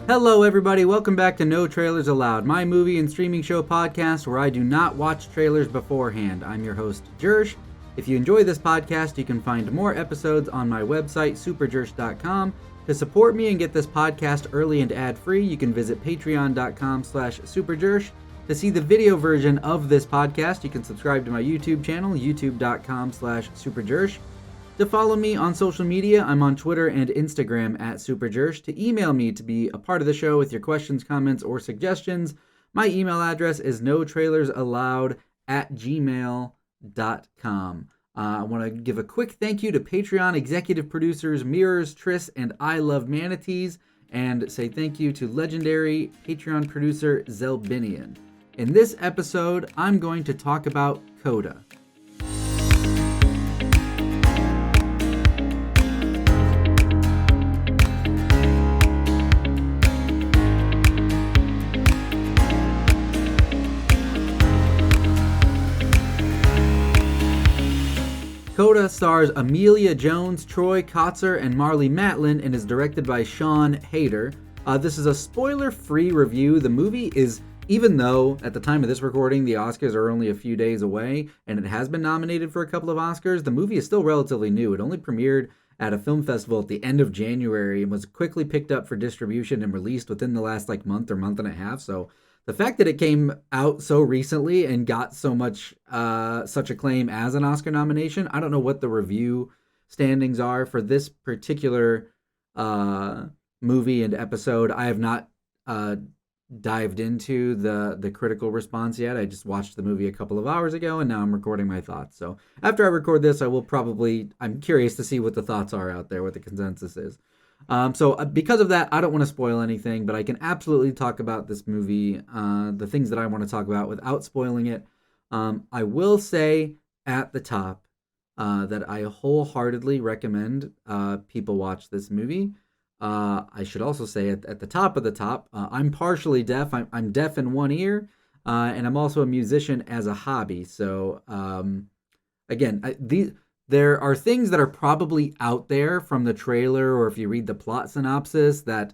Hello, everybody. Welcome back to No Trailers Allowed, my movie and streaming show podcast where I do not watch trailers beforehand. I'm your host, Jersh. If you enjoy this podcast, you can find more episodes on my website, superjersh.com. To support me and get this podcast early and ad-free, you can visit patreon.com/superjersh. To see the video version of this podcast, you can subscribe to my YouTube channel, youtube.com/superjersh. To follow me on social media, I'm on Twitter and Instagram at superjersh. To email me to be a part of the show with your questions, comments, or suggestions, my email address is notrailersallowed@gmail.com. I want to give a quick thank you to Patreon executive producers Mirrors, Triss, and I Love Manatees, and say thank you to legendary Patreon producer Zelbinian. In this episode, I'm going to talk about Coda. Coda stars Emilia Jones, Troy Kotsur, and Marlee Matlin, and is directed by Sian Heder. This is a spoiler-free review. The movie is, even though at the time of this recording the Oscars are only a few days away, and it has been nominated for a couple of Oscars, the movie is still relatively new. It only premiered at a film festival at the end of January and was quickly picked up for distribution and released within the last month or month and a half. So the fact that it came out so recently and got so much such acclaim as an Oscar nomination, I don't know what the review standings are for this particular movie and episode. I have not dived into the critical response yet. I just watched the movie a couple of hours ago, and now I'm recording my thoughts. So after I record this, I'm curious to see what the thoughts are out there, what the consensus is. Because of that, I don't want to spoil anything, but I can absolutely talk about this movie, the things that I want to talk about without spoiling it. I will say at the top that I wholeheartedly recommend people watch this movie. I should also say at the top of the top, I'm partially deaf. I'm deaf in one ear, and I'm also a musician as a hobby. So again, there are things that are probably out there from the trailer, or if you read the plot synopsis, that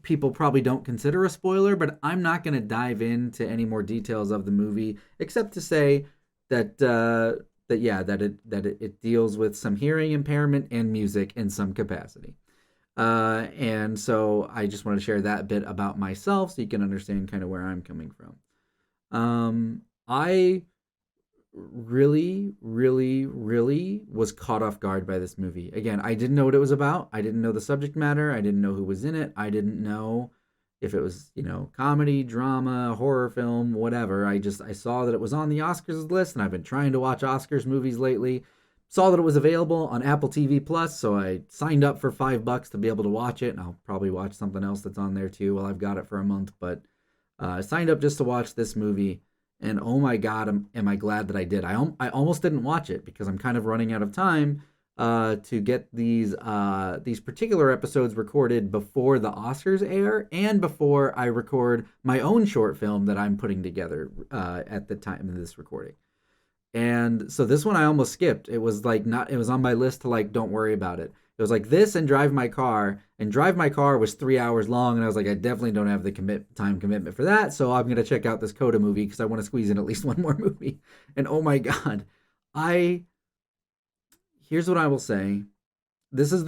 people probably don't consider a spoiler, but I'm not going to dive into any more details of the movie, except to say that it deals with some hearing impairment and music in some capacity. And so I just want to share that bit about myself so you can understand kind of where I'm coming from. I really was caught off guard by this movie. Again, I didn't know what it was about. I didn't know the subject matter. I didn't know who was in it. I didn't know if it was, comedy, drama, horror film, whatever. I saw that it was on the Oscars list, and I've been trying to watch Oscars movies lately. Saw that it was available on Apple TV Plus, so I signed up for $5 to be able to watch it, and I'll probably watch something else that's on there too while I've got it for a month. But I signed up just to watch this movie. And oh my God, am I glad that I did. I almost didn't watch it because I'm kind of running out of time to get these particular episodes recorded before the Oscars air and before I record my own short film that I'm putting together at the time of this recording. And so this one I almost skipped. It was it was on my list to don't worry about it. It was like this and Drive My Car. And Drive My Car was 3 hours long, and I was like, I definitely don't have the time commitment for that, so I'm going to check out this Coda movie because I want to squeeze in at least one more movie. And oh my God, here's what I will say. This is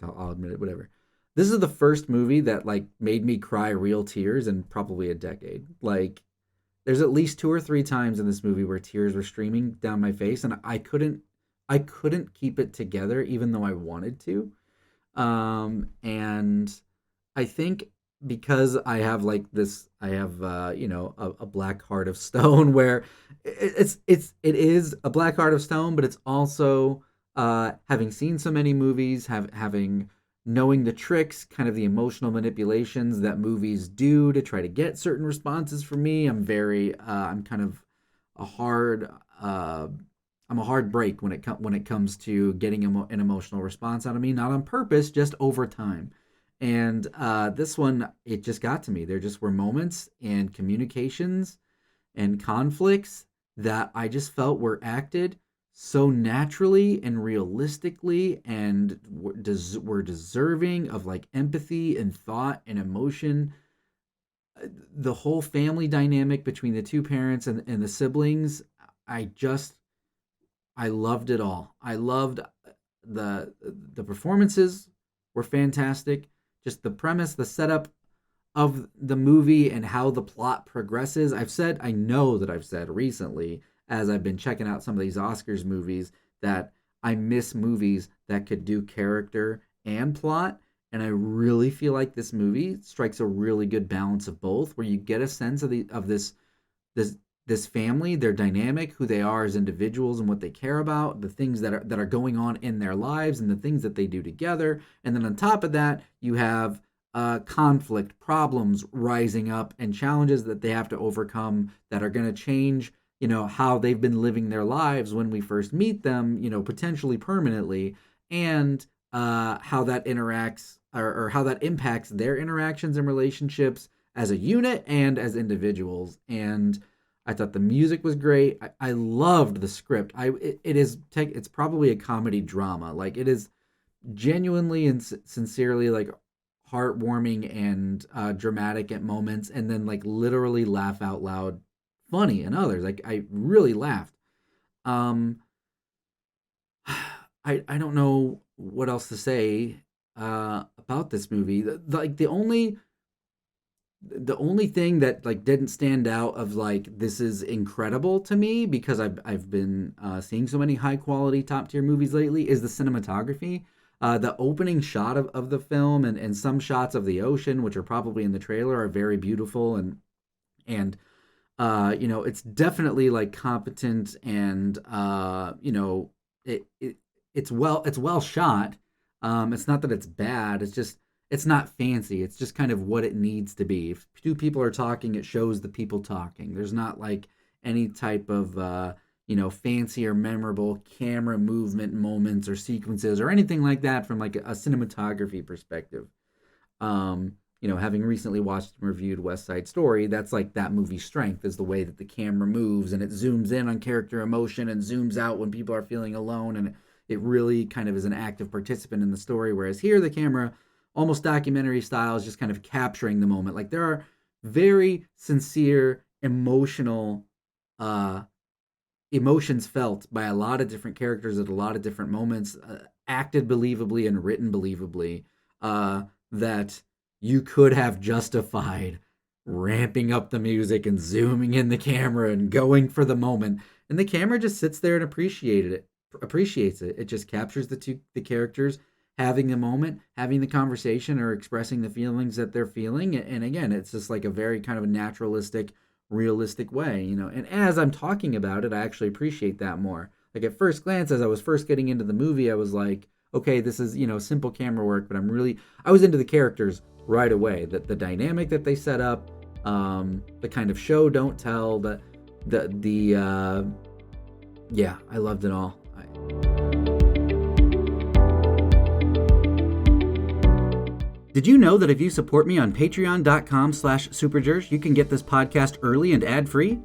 I'll admit it, whatever. This is the first movie that made me cry real tears in probably a decade. There's at least 2 or 3 times in this movie where tears were streaming down my face, and I couldn't keep it together even though I wanted to. And I think because I have a black heart of stone where it is a black heart of stone, but it's also having seen so many movies, knowing the tricks, kind of the emotional manipulations that movies do to try to get certain responses from me. I'm kind of a hard I'm a hard break when it comes to getting an emotional response out of me, not on purpose, just over time. And this one, it just got to me. There just were moments and communications and conflicts that I just felt were acted so naturally and realistically, and were deserving of like empathy and thought and emotion. The whole family dynamic between the two parents and the siblings, I just I loved it all. I loved the performances were fantastic. Just the premise, the setup of the movie and how the plot progresses. I know that I've said recently, as I've been checking out some of these Oscars movies, that I miss movies that could do character and plot. And I really feel like this movie strikes a really good balance of both, where you get a sense of this this family, their dynamic, who they are as individuals and what they care about, the things that are going on in their lives and the things that they do together. And then on top of that, you have conflict, problems rising up, and challenges that they have to overcome that are going to change, how they've been living their lives when we first meet them, potentially permanently, and how that interacts or how that impacts their interactions and relationships as a unit and as individuals. And I thought the music was great. I loved the script. It's probably a comedy drama. Like, it is genuinely and sincerely like heartwarming and dramatic at moments, and then like literally laugh out loud funny in others. Like, I really laughed. um I don't know what else to say about this movie. The only thing that like didn't stand out of like this is incredible to me, because I've been seeing so many high quality top tier movies lately, is the cinematography. The opening shot of the film, and some shots of the ocean, which are probably in the trailer, are very beautiful, and it's definitely like competent, and it's well shot. It's not that it's bad. It's not fancy. It's just kind of what it needs to be. If two people are talking, it shows the people talking. There's not like any type of fancy or memorable camera movement moments or sequences or anything like that from like a cinematography perspective. Having recently watched and reviewed West Side Story, that's like that movie's strength, is the way that the camera moves and it zooms in on character emotion and zooms out when people are feeling alone, and it really kind of is an active participant in the story. Whereas here, the camera, almost documentary style, is just kind of capturing the moment. Like, there are very sincere, emotional emotions felt by a lot of different characters at a lot of different moments, acted believably and written believably, that you could have justified ramping up the music and zooming in the camera and going for the moment. And the camera just sits there and appreciates it. It just captures the characters having the moment, having the conversation, or expressing the feelings that they're feeling. And again, it's just like a very kind of a naturalistic, realistic way, And as I'm talking about it, I actually appreciate that more. Like, at first glance, as I was first getting into the movie, I was like, okay, this is, simple camera work, but I was into the characters right away. The dynamic that they set up, the kind of show don't tell, yeah, I loved it all. Did you know that if you support me on patreon.com/superjersh, you can get this podcast early and ad-free?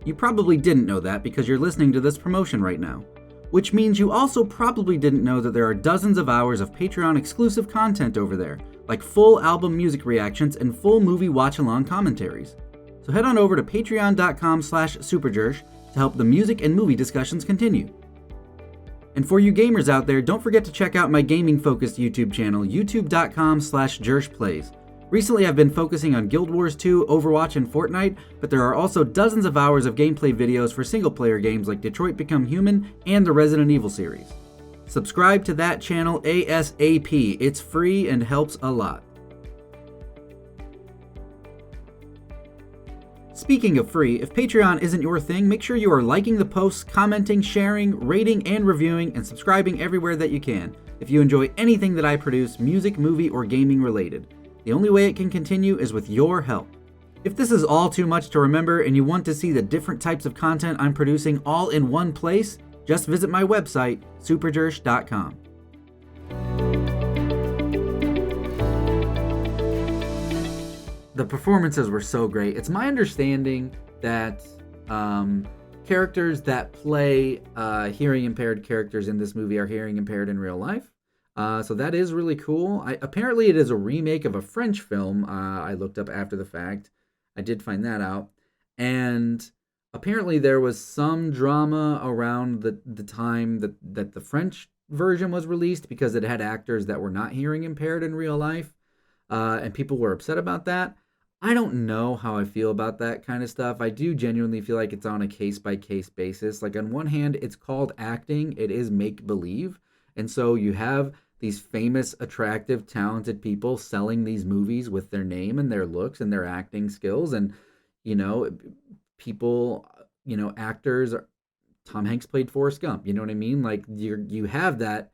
You probably didn't know that because you're listening to this promotion right now. Which means you also probably didn't know that there are dozens of hours of Patreon exclusive content over there, like full album music reactions and full movie watch-along commentaries. So head on over to patreon.com/superjersh to help the music and movie discussions continue. And for you gamers out there, don't forget to check out my gaming-focused YouTube channel, youtube.com/JershPlays. Recently, I've been focusing on Guild Wars 2, Overwatch, and Fortnite, but there are also dozens of hours of gameplay videos for single-player games like Detroit Become Human and the Resident Evil series. Subscribe to that channel ASAP. It's free and helps a lot. Speaking of free, if Patreon isn't your thing, make sure you are liking the posts, commenting, sharing, rating, and reviewing, and subscribing everywhere that you can if you enjoy anything that I produce, music, movie, or gaming related. The only way it can continue is with your help. If this is all too much to remember and you want to see the different types of content I'm producing all in one place, just visit my website, superjersh.com. The performances were so great. It's my understanding that characters that play hearing impaired characters in this movie are hearing impaired in real life. So that is really cool. Apparently, it is a remake of a French film. I looked up after the fact. I did find that out. And apparently, there was some drama around the time that the French version was released because it had actors that were not hearing impaired in real life. And people were upset about that. I don't know how I feel about that kind of stuff. I do genuinely feel like it's on a case by case basis. Like, on one hand, it's called acting, it is make believe. And so you have these famous, attractive, talented people selling these movies with their name and their looks and their acting skills. And, you know, people, actors. Tom Hanks played Forrest Gump. You know what I mean? Like, you have that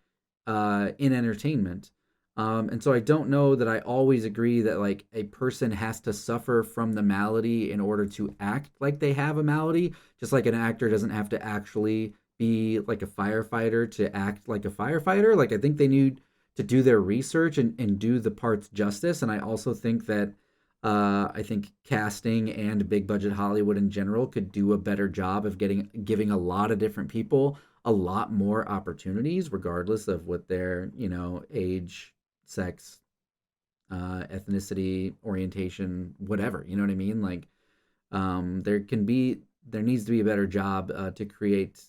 in entertainment. And so I don't know that I always agree that like a person has to suffer from the malady in order to act like they have a malady, just like an actor doesn't have to actually be like a firefighter to act like a firefighter. Like, I think they need to do their research and do the parts justice. And I also think that I think casting and big budget Hollywood in general could do a better job of giving a lot of different people a lot more opportunities, regardless of what their age, sex, ethnicity, orientation, whatever. You know what I mean? Like, there needs to be a better job to create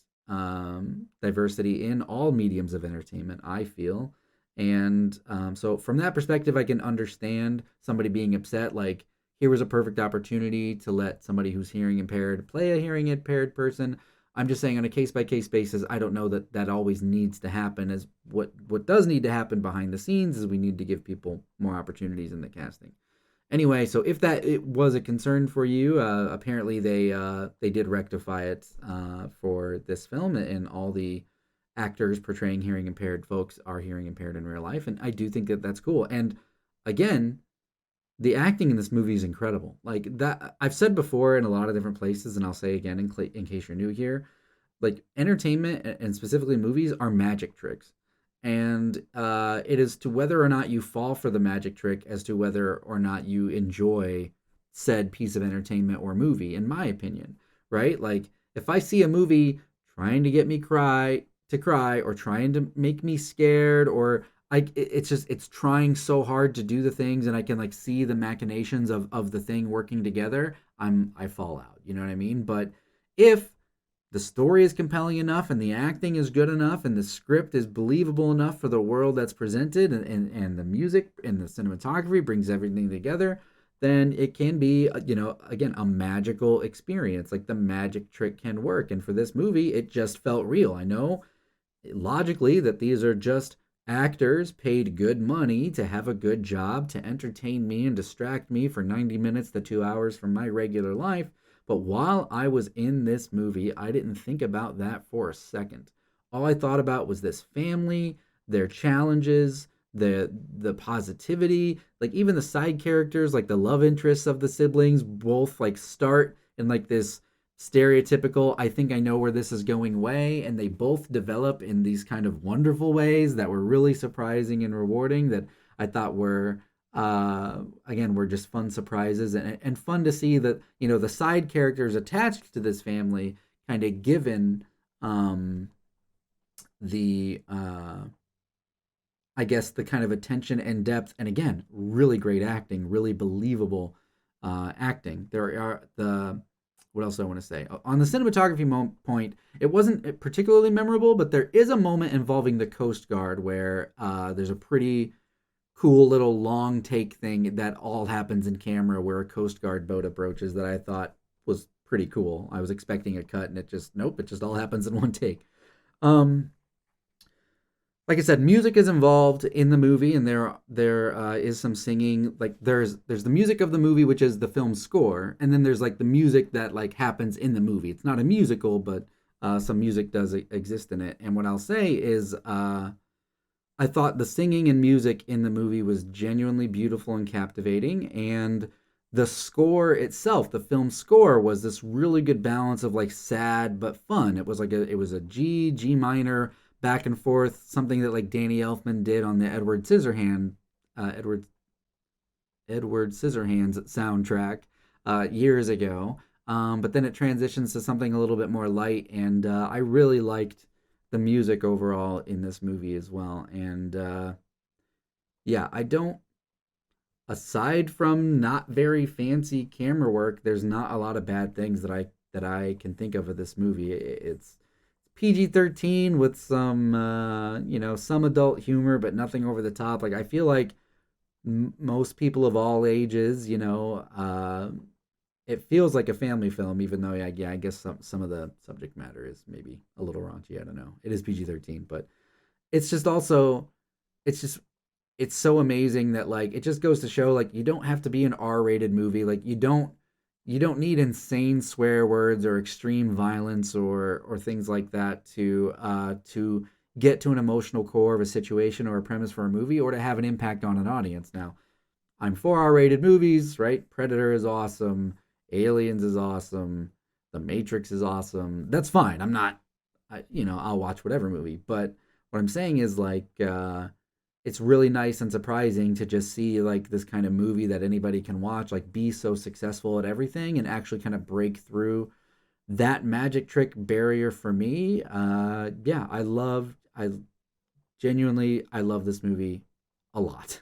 diversity in all mediums of entertainment, I feel. And so from that perspective, I can understand somebody being upset. Like, here was a perfect opportunity to let somebody who's hearing impaired play a hearing impaired person. I'm just saying, on a case by case basis, I don't know that that always needs to happen. As what does need to happen behind the scenes is we need to give people more opportunities in the casting. Anyway, so if that it was a concern for you, apparently they did rectify it for this film, and all the actors portraying hearing impaired folks are hearing impaired in real life, and I do think that that's cool. And again, the acting in this movie is incredible. Like, that I've said before in a lot of different places, and I'll say again in case you're new here. Like, entertainment and specifically movies are magic tricks, and it is to whether or not you fall for the magic trick as to whether or not you enjoy said piece of entertainment or movie. In my opinion, right? Like, if I see a movie trying to get me cry or trying to make me scared, or it's trying so hard to do the things, and I can like see the machinations of the thing working together, I fall out. You know what I mean? But if the story is compelling enough and the acting is good enough and the script is believable enough for the world that's presented, and the music and the cinematography brings everything together, then it can be, again, a magical experience. Like, the magic trick can work. And for this movie, it just felt real. I know logically that these are just actors paid good money to have a good job to entertain me and distract me for 90 minutes to 2 hours from my regular life. But while I was in this movie, I didn't think about that for a second. All I thought about was this family, their challenges, the positivity. Like, even the side characters, like the love interests of the siblings, both like start in like this stereotypical, I think I know where this is going way, and they both develop in these kind of wonderful ways that were really surprising and rewarding, that I thought were again, were just fun surprises, and fun to see that the side characters attached to this family kind of given the I guess the kind of attention and depth, and again, really great acting, really believable acting. There are the what else do I want to say? On the cinematography point, it wasn't particularly memorable, but there is a moment involving the Coast Guard where there's a pretty cool little long take thing that all happens in camera, where a Coast Guard boat approaches, that I thought was pretty cool. I was expecting a cut, and it just all happens in one take. Like I said, music is involved in the movie, and there is some singing. Like, there's the music of the movie, which is the film score, and then there's like the music that like happens in the movie. It's not a musical, but some music does exist in it. And what I'll say is, I thought the singing and music in the movie was genuinely beautiful and captivating, and the score itself, the film score, was this really good balance of like sad but fun. It was a G minor back and forth, something that like Danny Elfman did on the Edward Scissorhands soundtrack years ago. but then it transitions to something a little bit more light, and I really liked the music overall in this movie as well. And yeah, I don't, aside from not very fancy camera work, there's not a lot of bad things that I can think of this movie. It's PG-13 with some some adult humor, but nothing over the top. Like, I feel like most people of all ages, it feels like a family film, even though I guess some of the subject matter is maybe a little raunchy. I don't know. It is PG-13, but it's just also it's just it's so amazing that, like, it just goes to show, like, you don't have to be an R-rated movie. Like, you don't need insane swear words or extreme violence or things like that to get to an emotional core of a situation or a premise for a movie, or to have an impact on an audience. Now, I'm for R-rated movies, right? Predator is awesome, Aliens is awesome, The Matrix is awesome. That's fine. I'm not, I'll watch whatever movie. But what I'm saying is, like, it's really nice and surprising to just see, like, this kind of movie that anybody can watch, like, be so successful at everything and actually kind of break through that magic trick barrier for me. Yeah, I genuinely, I love this movie a lot.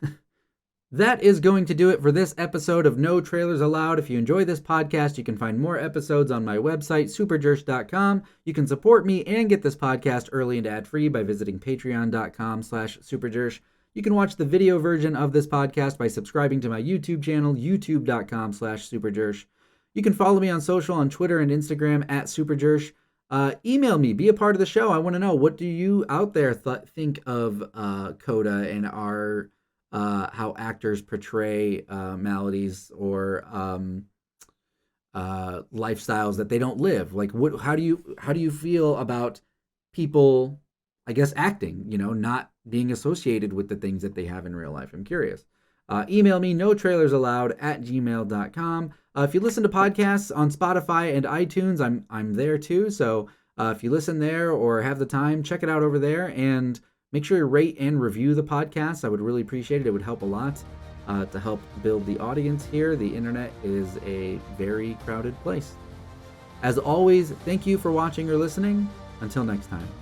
That is going to do it for this episode of No Trailers Allowed. If you enjoy this podcast, you can find more episodes on my website, superjersh.com. You can support me and get this podcast early and ad-free by visiting patreon.com/superjersh. You can watch the video version of this podcast by subscribing to my YouTube channel, youtube.com/superjersh. You can follow me on social on Twitter and Instagram @superjersh. Email me, be a part of the show. I want to know, what do you out there think of Coda and our how actors portray maladies or lifestyles that they don't live. Like, how do you feel about people, I guess, acting, not being associated with the things that they have in real life? I'm curious. Email me, notrailersallowed@gmail.com. If you listen to podcasts on Spotify and iTunes, I'm there too. So if you listen there or have the time, check it out over there, and make sure you rate and review the podcast. I would really appreciate it. It would help a lot to help build the audience here. The internet is a very crowded place. As always, thank you for watching or listening. Until next time.